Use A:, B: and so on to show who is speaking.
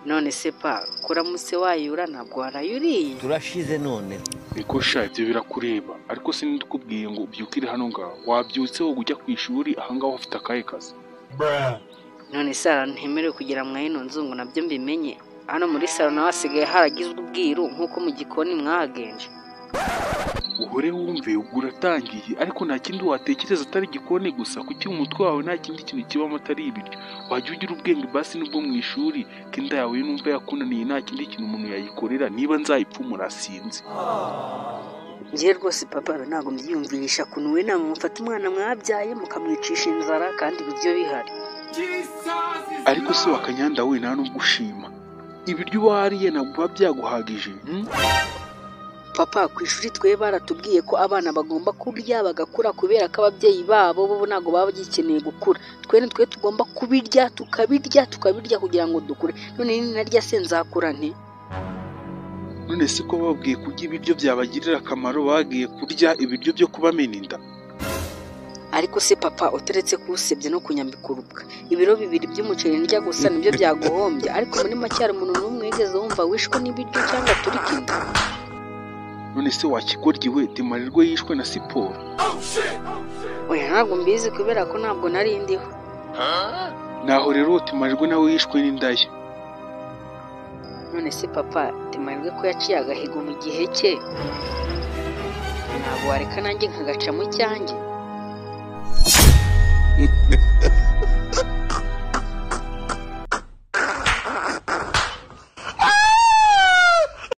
A: none se pa kuramutse wayura ntabwo warayuriye
B: turashize none
C: niko sha ibyo birakureba ariko sinidukubwiye ngo ubyukire hano ngaho wabyutse wo kujya ku ishuri ahangaho ufite akahe kazi
A: none sara ntemerewe kugira mwahino nzungu nabyo mbimenye hano muri salo nawe hasigaye haragizwe ubwiru nk'uko mu gikoni mwahagenje
C: uhore wumve uratangiye ariko nta kindi watekereza atari igikoni gusa kuki umutwe wawe nta kindi kintu kibamo atari ibiryo wajya ugira ubwenge basi nubwo mu ishuri kenda yawe numva yakunaniye nta kindi kintu umuntu yayikorera niba nzayipfumura sinzi
A: ngiye rwose papa ntabwo mbyiyumvisha kuntu we namwe mufata umwana mwabyaye mukamwicisha inzara kandi ibiryo bihari
C: ariko se wakanyanda we nta nubwo ushima ibiryo wariye ntabwo biba byaguhagije
A: papa ku ishuri twe baratubwiye ko abana bagomba kurya bagakura kubera ko ababyeyi babo bo ntabwo baba bagikeneye gukura twe tugomba kubirya tukabirya kugira ngo dukure none narya se nzakura nte
C: none se ko babwiye kurya ibiryo byabagirira akamaro bagiye kurya ibiryo byo kubamena inda
A: ariko se papa uteretse kuwusebye no kunyambika urubwa ibiro 2 by'umuceri ndya gusa nibyo byaguhombye ariko muri macyari umuntu n'umwe yigeze wumva wishwe n'ibiryo cyangwa turikinde
C: none se wakigoryiwe Timarirwe yishwe na siporo
A: oya ntabwo mbizi kubera ko ntabwo nari ndiho
C: naho rero Timarirwe nawe yishwe n'indaya
A: none se papa Timarirwe ko yaciye agahigo mu gihe cye ntabwo wareka nanjye nkagaca mu cyanjye